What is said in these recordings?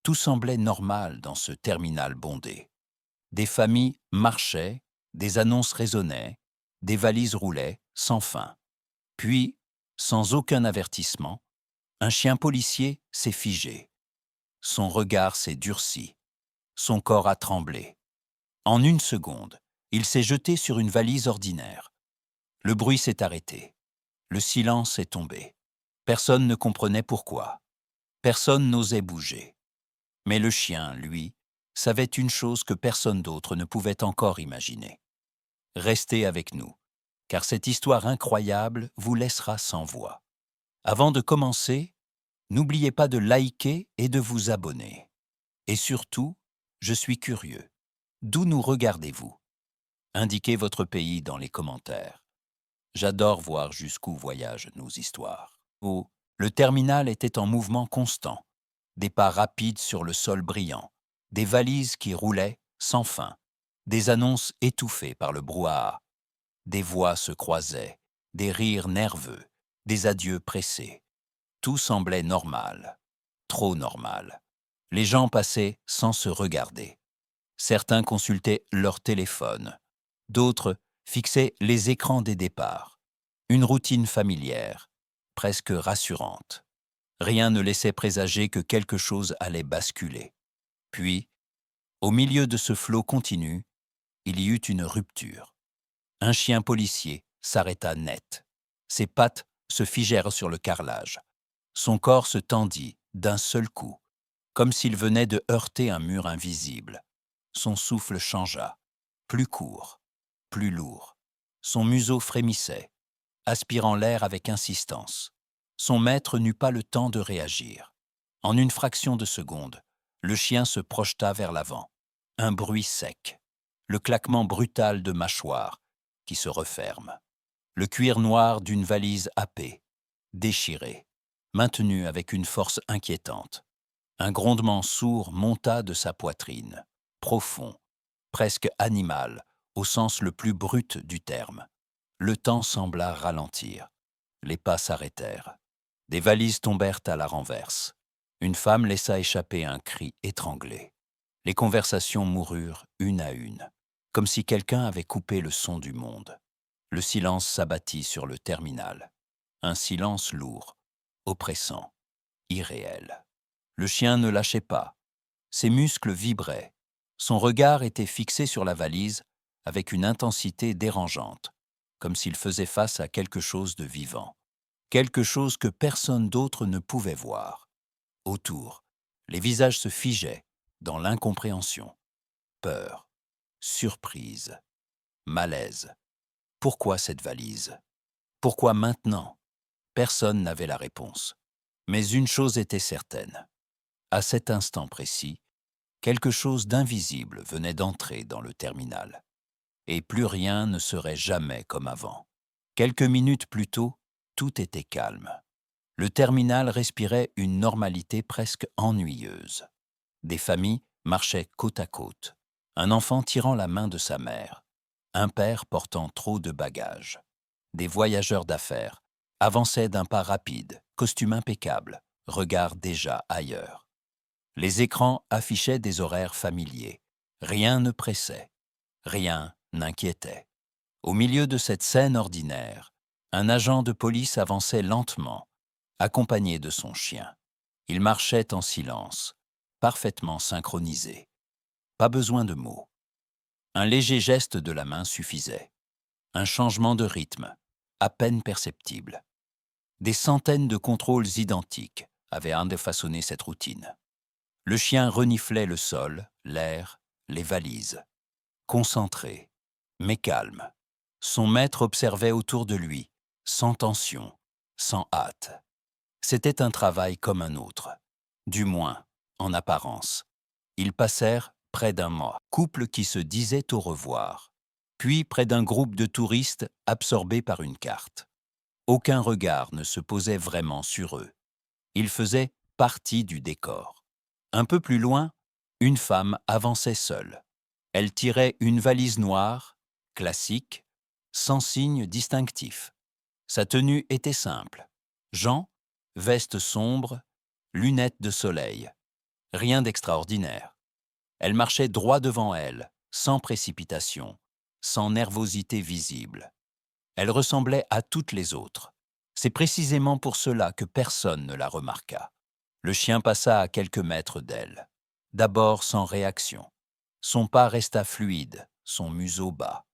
Tout semblait normal dans ce terminal bondé. Des familles marchaient, des annonces résonnaient, des valises roulaient, sans fin. Puis, sans aucun avertissement, un chien policier s'est figé. Son regard s'est durci. Son corps a tremblé. En une seconde, il s'est jeté sur une valise ordinaire. Le bruit s'est arrêté. Le silence est tombé. Personne ne comprenait pourquoi. Personne n'osait bouger. Mais le chien, lui, savait une chose que personne d'autre ne pouvait encore imaginer. Restez avec nous, car cette histoire incroyable vous laissera sans voix. Avant de commencer, n'oubliez pas de liker et de vous abonner. Et surtout, je suis curieux. D'où nous regardez-vous? Indiquez votre pays dans les commentaires. J'adore voir jusqu'où voyagent nos histoires. Oh, le terminal était en mouvement constant. Des pas rapides sur le sol brillant, des valises qui roulaient sans fin, des annonces étouffées par le brouhaha. Des voix se croisaient, des rires nerveux, des adieux pressés. Tout semblait normal, trop normal. Les gens passaient sans se regarder. Certains consultaient leur téléphone, d'autres fixaient les écrans des départs. Une routine familière, presque rassurante. Rien ne laissait présager que quelque chose allait basculer. Puis, au milieu de ce flot continu, il y eut une rupture. Un chien policier s'arrêta net. Ses pattes se figèrent sur le carrelage. Son corps se tendit d'un seul coup, comme s'il venait de heurter un mur invisible. Son souffle changea, plus court, plus lourd. Son museau frémissait, aspirant l'air avec insistance. Son maître n'eut pas le temps de réagir. En une fraction de seconde, le chien se projeta vers l'avant. Un bruit sec, le claquement brutal de mâchoires qui se referment, le cuir noir d'une valise happée, déchirée, maintenue avec une force inquiétante. Un grondement sourd monta de sa poitrine, profond, presque animal, au sens le plus brut du terme. Le temps sembla ralentir. Les pas s'arrêtèrent. Des valises tombèrent à la renverse. Une femme laissa échapper un cri étranglé. Les conversations moururent une à une, comme si quelqu'un avait coupé le son du monde. Le silence s'abattit sur le terminal. Un silence lourd, oppressant, irréel. Le chien ne lâchait pas. Ses muscles vibraient. Son regard était fixé sur la valise avec une intensité dérangeante, comme s'il faisait face à quelque chose de vivant, quelque chose que personne d'autre ne pouvait voir. Autour, les visages se figeaient dans l'incompréhension. Peur, surprise, malaise. Pourquoi cette valise? Pourquoi maintenant? Personne n'avait la réponse. Mais une chose était certaine. À cet instant précis, quelque chose d'invisible venait d'entrer dans le terminal. Et plus rien ne serait jamais comme avant. Quelques minutes plus tôt, tout était calme. Le terminal respirait une normalité presque ennuyeuse. Des familles marchaient côte à côte, un enfant tirant la main de sa mère, un père portant trop de bagages. Des voyageurs d'affaires avançaient d'un pas rapide, costume impeccable, regard déjà ailleurs. Les écrans affichaient des horaires familiers. Rien ne pressait, rien n'inquiétait. Au milieu de cette scène ordinaire, un agent de police avançait lentement, accompagné de son chien. Il marchait en silence, parfaitement synchronisé. Pas besoin de mots. Un léger geste de la main suffisait. Un changement de rythme, à peine perceptible. Des centaines de contrôles identiques avaient défaçonné cette routine. Le chien reniflait le sol, l'air, les valises. Concentré, mais calme. Son maître observait autour de lui, sans tension, sans hâte. C'était un travail comme un autre, du moins en apparence. Ils passèrent près d'un mois, couple qui se disait au revoir, puis près d'un groupe de touristes absorbés par une carte. Aucun regard ne se posait vraiment sur eux. Ils faisaient partie du décor. Un peu plus loin, une femme avançait seule. Elle tirait une valise noire, classique, sans signe distinctif. Sa tenue était simple. Jean, veste sombre, lunettes de soleil. Rien d'extraordinaire. Elle marchait droit devant elle, sans précipitation, sans nervosité visible. Elle ressemblait à toutes les autres. C'est précisément pour cela que personne ne la remarqua. Le chien passa à quelques mètres d'elle. D'abord sans réaction. Son pas resta fluide, son museau bas.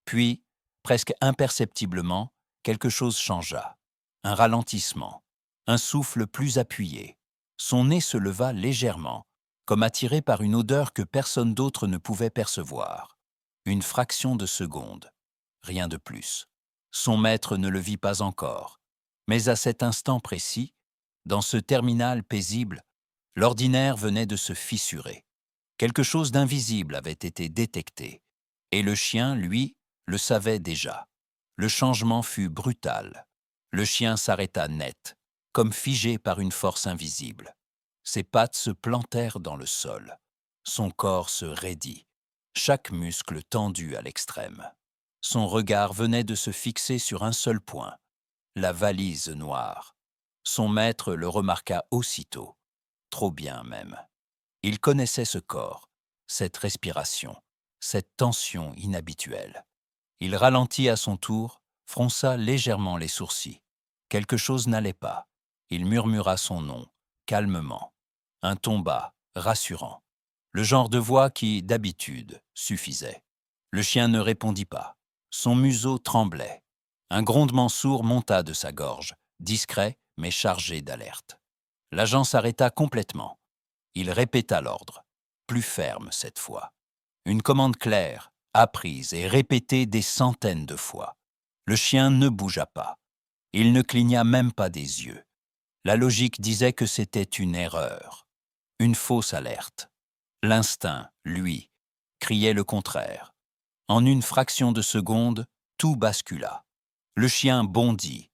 Puis, presque imperceptiblement, quelque chose changea. Un ralentissement, un souffle plus appuyé. Son nez se leva légèrement, comme attiré par une odeur que personne d'autre ne pouvait percevoir. Une fraction de seconde, rien de plus. Son maître ne le vit pas encore. Mais à cet instant précis, dans ce terminal paisible, l'ordinaire venait de se fissurer. Quelque chose d'invisible avait été détecté. Et le chien, lui, le savait déjà. Le changement fut brutal. Le chien s'arrêta net, comme figé par une force invisible. Ses pattes se plantèrent dans le sol. Son corps se raidit, chaque muscle tendu à l'extrême. Son regard venait de se fixer sur un seul point, la valise noire. Son maître le remarqua aussitôt, trop bien même. Il connaissait ce corps, cette respiration, cette tension inhabituelle. Il ralentit à son tour, fronça légèrement les sourcils. Quelque chose n'allait pas. Il murmura son nom, calmement. Un ton bas, rassurant. Le genre de voix qui, d'habitude, suffisait. Le chien ne répondit pas. Son museau tremblait. Un grondement sourd monta de sa gorge, discret mais chargé d'alerte. L'agent s'arrêta complètement. Il répéta l'ordre, plus ferme cette fois. Une commande claire, apprise et répétée des centaines de fois. Le chien ne bougea pas. Il ne cligna même pas des yeux. La logique disait que c'était une erreur, une fausse alerte. L'instinct, lui, criait le contraire. En une fraction de seconde, tout bascula. Le chien bondit.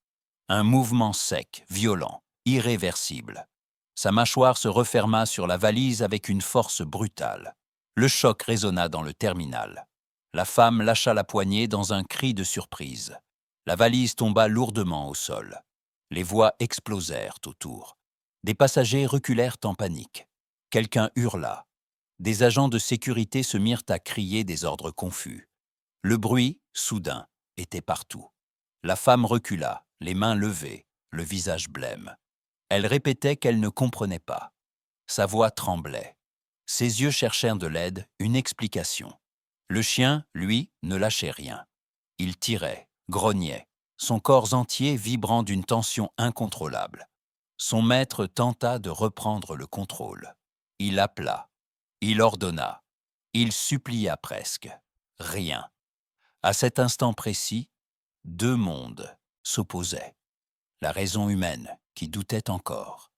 Un mouvement sec, violent, irréversible. Sa mâchoire se referma sur la valise avec une force brutale. Le choc résonna dans le terminal. La femme lâcha la poignée dans un cri de surprise. La valise tomba lourdement au sol. Les voix explosèrent autour. Des passagers reculèrent en panique. Quelqu'un hurla. Des agents de sécurité se mirent à crier des ordres confus. Le bruit, soudain, était partout. La femme recula, les mains levées, le visage blême. Elle répétait qu'elle ne comprenait pas. Sa voix tremblait. Ses yeux cherchèrent de l'aide, une explication. Le chien, lui, ne lâchait rien. Il tirait, grognait, son corps entier vibrant d'une tension incontrôlable. Son maître tenta de reprendre le contrôle. Il appela. Il ordonna. Il supplia presque. Rien. À cet instant précis, deux mondes s'opposaient. La raison humaine, qui doutait encore,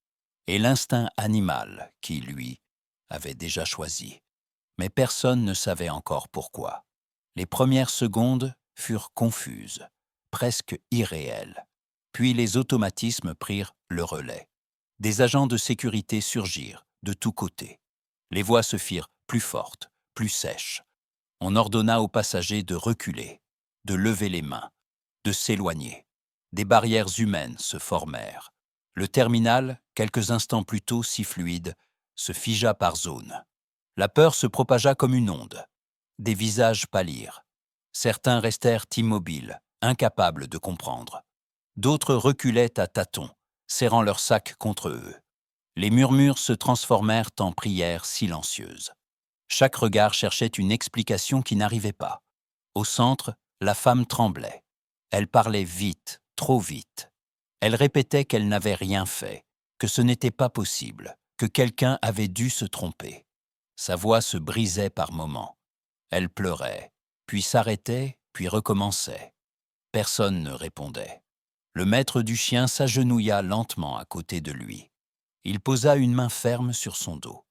et l'instinct animal, qui, lui, avait déjà choisi. Mais personne ne savait encore pourquoi. Les premières secondes furent confuses, presque irréelles. Puis les automatismes prirent le relais. Des agents de sécurité surgirent de tous côtés. Les voix se firent plus fortes, plus sèches. On ordonna aux passagers de reculer, de lever les mains, de s'éloigner. Des barrières humaines se formèrent. Le terminal, quelques instants plus tôt si fluide, se figea par zone. La peur se propagea comme une onde. Des visages pâlirent. Certains restèrent immobiles, incapables de comprendre. D'autres reculaient à tâtons, serrant leurs sacs contre eux. Les murmures se transformèrent en prières silencieuses. Chaque regard cherchait une explication qui n'arrivait pas. Au centre, la femme tremblait. Elle parlait vite, trop vite. Elle répétait qu'elle n'avait rien fait, que ce n'était pas possible, que quelqu'un avait dû se tromper. Sa voix se brisait par moments. Elle pleurait, puis s'arrêtait, puis recommençait. Personne ne répondait. Le maître du chien s'agenouilla lentement à côté de lui. Il posa une main ferme sur son dos.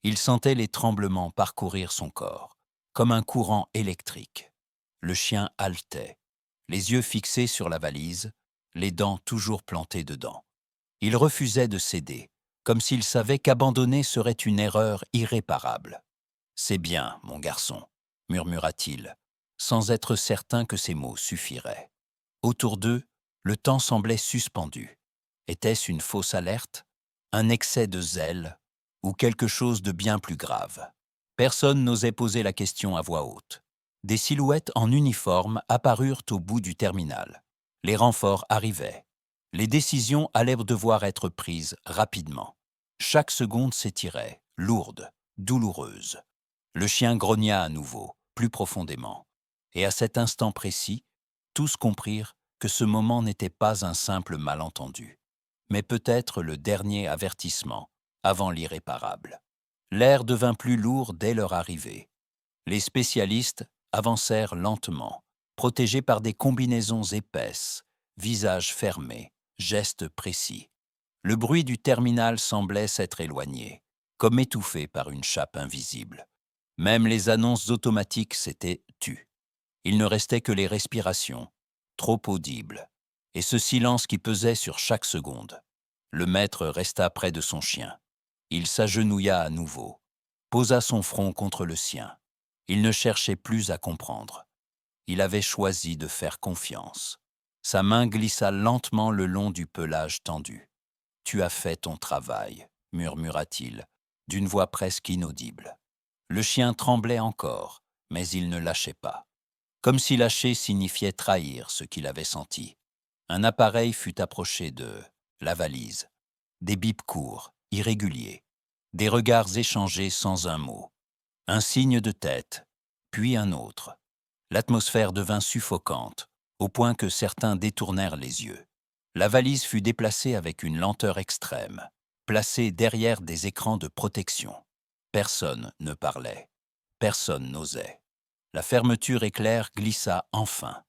Il sentait les tremblements parcourir son corps, comme un courant électrique. Le chien haletait, les yeux fixés sur la valise, les dents toujours plantées dedans. Il refusait de céder, comme s'il savait qu'abandonner serait une erreur irréparable. « C'est bien, mon garçon », murmura-t-il, sans être certain que ces mots suffiraient. Autour d'eux, le temps semblait suspendu. Était-ce une fausse alerte, un excès de zèle ou quelque chose de bien plus grave. Personne n'osait poser la question à voix haute. Des silhouettes en uniforme apparurent au bout du terminal. Les renforts arrivaient. Les décisions allaient devoir être prises rapidement. Chaque seconde s'étirait, lourde, douloureuse. Le chien grogna à nouveau, plus profondément. Et à cet instant précis, tous comprirent que ce moment n'était pas un simple malentendu, mais peut-être le dernier avertissement, avant l'irréparable. L'air devint plus lourd dès leur arrivée. Les spécialistes avancèrent lentement, protégés par des combinaisons épaisses, visages fermés, gestes précis. Le bruit du terminal semblait s'être éloigné, comme étouffé par une chape invisible. Même les annonces automatiques s'étaient tues. Il ne restait que les respirations, trop audibles, et ce silence qui pesait sur chaque seconde. Le maître resta près de son chien. Il s'agenouilla à nouveau, posa son front contre le sien. Il ne cherchait plus à comprendre. Il avait choisi de faire confiance. Sa main glissa lentement le long du pelage tendu. « Tu as fait ton travail », murmura-t-il, d'une voix presque inaudible. Le chien tremblait encore, mais il ne lâchait pas. Comme si lâcher signifiait trahir ce qu'il avait senti. Un appareil fut approché de la valise. Des bips courts, irréguliers. Des regards échangés sans un mot. Un signe de tête, puis un autre. L'atmosphère devint suffocante, au point que certains détournèrent les yeux. La valise fut déplacée avec une lenteur extrême, placée derrière des écrans de protection. Personne ne parlait. Personne n'osait. La fermeture éclair glissa enfin.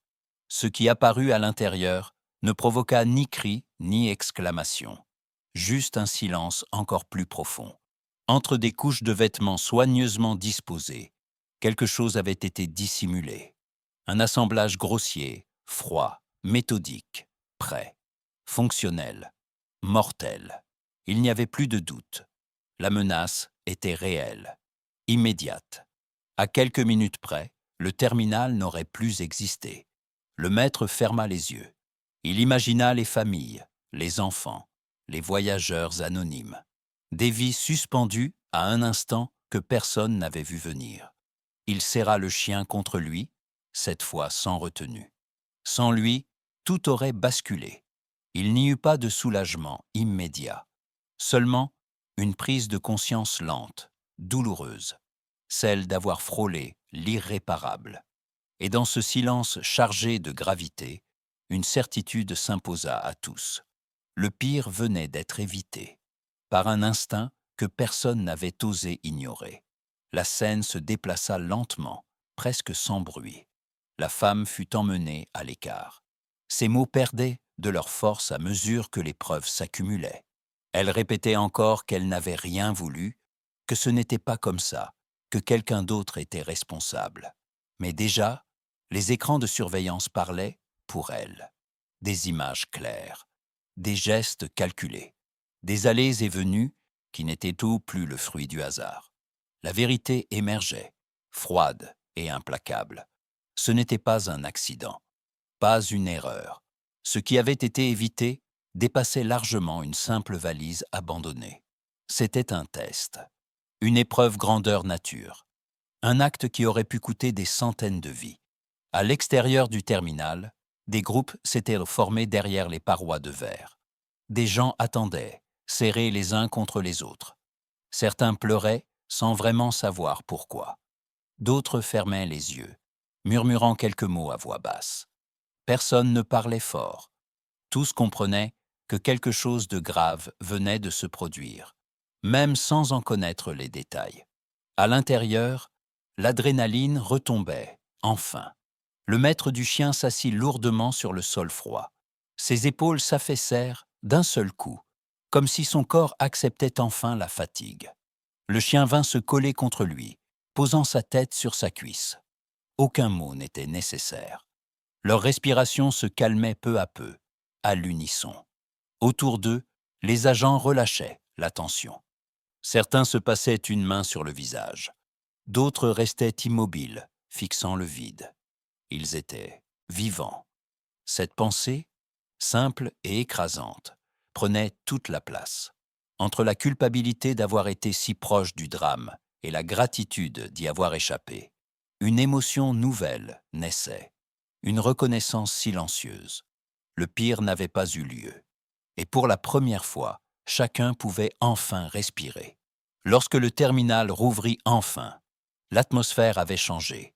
Ce qui apparut à l'intérieur ne provoqua ni cri ni exclamation. Juste un silence encore plus profond. Entre des couches de vêtements soigneusement disposées, quelque chose avait été dissimulé. Un assemblage grossier, froid, méthodique, prêt, fonctionnel, mortel. Il n'y avait plus de doute. La menace était réelle, immédiate. À quelques minutes près, le terminal n'aurait plus existé. Le maître ferma les yeux. Il imagina les familles, les enfants, les voyageurs anonymes. Des vies suspendues à un instant que personne n'avait vu venir. Il serra le chien contre lui, cette fois sans retenue. Sans lui, tout aurait basculé. Il n'y eut pas de soulagement immédiat. Seulement une prise de conscience lente, douloureuse, celle d'avoir frôlé l'irréparable. Et dans ce silence chargé de gravité, une certitude s'imposa à tous. Le pire venait d'être évité, par un instinct que personne n'avait osé ignorer. La scène se déplaça lentement, presque sans bruit. La femme fut emmenée à l'écart. Ses mots perdaient de leur force à mesure que les preuves s'accumulaient. Elle répétait encore qu'elle n'avait rien voulu, que ce n'était pas comme ça, que quelqu'un d'autre était responsable. Mais déjà, les écrans de surveillance parlaient pour elle. Des images claires, des gestes calculés, des allées et venues qui n'étaient tout plus le fruit du hasard. La vérité émergeait, froide et implacable. Ce n'était pas un accident, pas une erreur. Ce qui avait été évité dépassait largement une simple valise abandonnée. C'était un test, une épreuve grandeur nature, un acte qui aurait pu coûter des centaines de vies. À l'extérieur du terminal, des groupes s'étaient formés derrière les parois de verre. Des gens attendaient, serrés les uns contre les autres. Certains pleuraient sans vraiment savoir pourquoi. D'autres fermaient les yeux, murmurant quelques mots à voix basse. Personne ne parlait fort. Tous comprenaient que quelque chose de grave venait de se produire, même sans en connaître les détails. À l'intérieur, l'adrénaline retombait, enfin. Le maître du chien s'assit lourdement sur le sol froid. Ses épaules s'affaissèrent d'un seul coup, comme si son corps acceptait enfin la fatigue. Le chien vint se coller contre lui, posant sa tête sur sa cuisse. Aucun mot n'était nécessaire. Leur respiration se calmait peu à peu, à l'unisson. Autour d'eux, les agents relâchaient la tension. Certains se passaient une main sur le visage. D'autres restaient immobiles, fixant le vide. Ils étaient vivants. Cette pensée, simple et écrasante, prenait toute la place. entre la culpabilité d'avoir été si proche du drame et la gratitude d'y avoir échappé. Une émotion nouvelle naissait, une reconnaissance silencieuse. Le pire n'avait pas eu lieu. Et pour la première fois, chacun pouvait enfin respirer. Lorsque le terminal rouvrit enfin, l'atmosphère avait changé.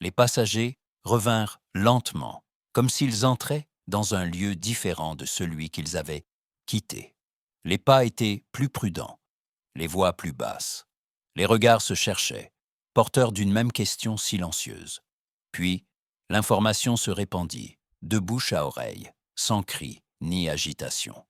Les passagers revinrent lentement, comme s'ils entraient dans un lieu différent de celui qu'ils avaient quitté. Les pas étaient plus prudents, les voix plus basses. Les regards se cherchaient, porteurs d'une même question silencieuse. Puis, l'information se répandit, de bouche à oreille, sans cri ni agitation.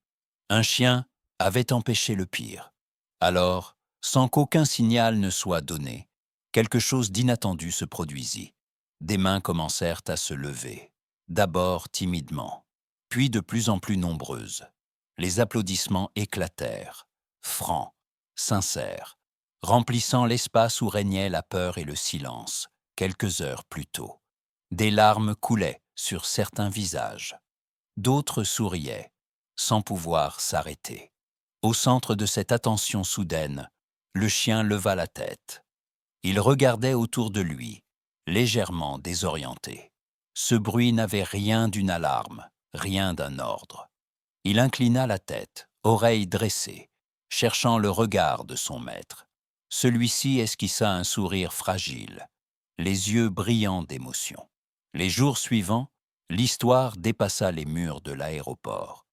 Un chien avait empêché le pire. Alors, sans qu'aucun signal ne soit donné, quelque chose d'inattendu se produisit. Des mains commencèrent à se lever, d'abord timidement, puis de plus en plus nombreuses. Les applaudissements éclatèrent, francs, sincères, remplissant l'espace où régnaient la peur et le silence, quelques heures plus tôt. Des larmes coulaient sur certains visages. D'autres souriaient, sans pouvoir s'arrêter. Au centre de cette attention soudaine, le chien leva la tête. Il regardait autour de lui, légèrement désorienté. Ce bruit n'avait rien d'une alarme, rien d'un ordre. Il inclina la tête, oreille dressée, cherchant le regard de son maître. Celui-ci esquissa un sourire fragile, les yeux brillants d'émotion. Les jours suivants, l'histoire dépassa les murs de l'aéroport.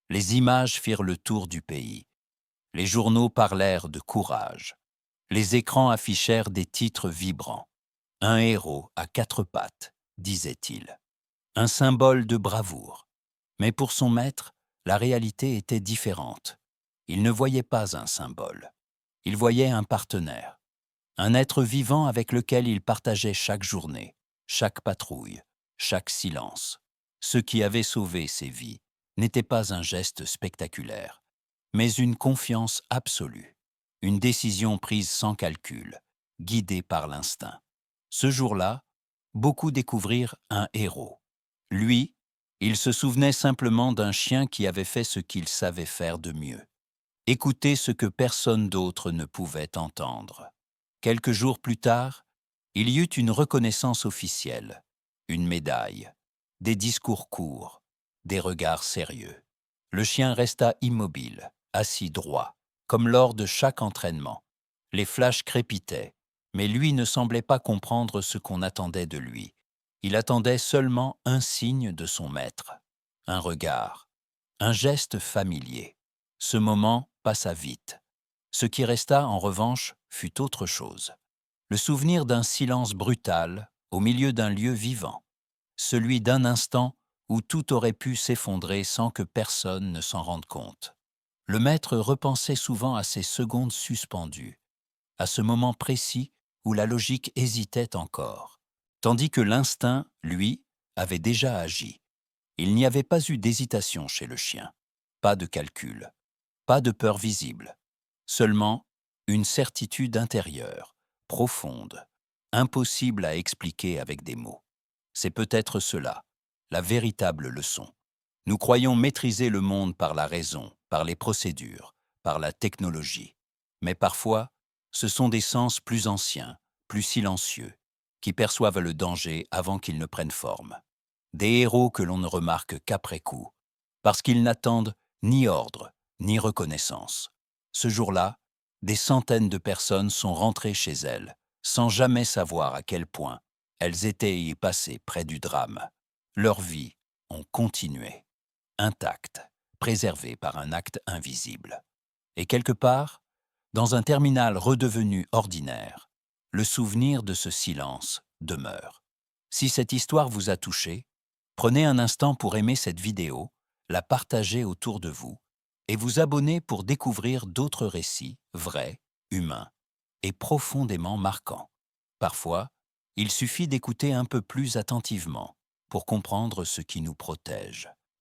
Les images firent le tour du pays. Les journaux parlèrent de courage. Les écrans affichèrent des titres vibrants. Un héros à quatre pattes, disait-il. Un symbole de bravoure. Mais pour son maître, la réalité était différente. Il ne voyait pas un symbole. Il voyait un partenaire. Un être vivant avec lequel il partageait chaque journée, chaque patrouille, chaque silence. Ce qui avait sauvé ses vies n'était pas un geste spectaculaire, mais une confiance absolue, une décision prise sans calcul, guidée par l'instinct. Ce jour-là, beaucoup découvrirent un héros. Lui, il se souvenait simplement d'un chien qui avait fait ce qu'il savait faire de mieux, écouter ce que personne d'autre ne pouvait entendre. Quelques jours plus tard, il y eut une reconnaissance officielle, une médaille, des discours courts, des regards sérieux. Le chien resta immobile, assis droit, comme lors de chaque entraînement. Les flashs crépitaient, mais lui ne semblait pas comprendre ce qu'on attendait de lui. Il attendait seulement un signe de son maître, un regard, un geste familier. Ce moment passa vite. Ce qui resta, en revanche, fut autre chose. Le souvenir d'un silence brutal au milieu d'un lieu vivant. Celui d'un instant où tout aurait pu s'effondrer sans que personne ne s'en rende compte. Le maître repensait souvent à ces secondes suspendues, à ce moment précis où la logique hésitait encore, tandis que l'instinct, lui, avait déjà agi. Il n'y avait pas eu d'hésitation chez le chien, pas de calcul, pas de peur visible, seulement une certitude intérieure, profonde, impossible à expliquer avec des mots. C'est peut-être cela, la véritable leçon. Nous croyons maîtriser le monde par la raison, par les procédures, par la technologie. Mais parfois, ce sont des sens plus anciens, plus silencieux, qui perçoivent le danger avant qu'il ne prenne forme. Des héros que l'on ne remarque qu'après coup, parce qu'ils n'attendent ni ordre, ni reconnaissance. Ce jour-là, des centaines de personnes sont rentrées chez elles, sans jamais savoir à quel point elles étaient y passées près du drame. Leurs vies ont continué, intactes, préservées par un acte invisible. Et quelque part, dans un terminal redevenu ordinaire, le souvenir de ce silence demeure. Si cette histoire vous a touché, prenez un instant pour aimer cette vidéo, la partager autour de vous et vous abonner pour découvrir d'autres récits vrais, humains et profondément marquants. Parfois, il suffit d'écouter un peu plus attentivement pour comprendre ce qui nous protège.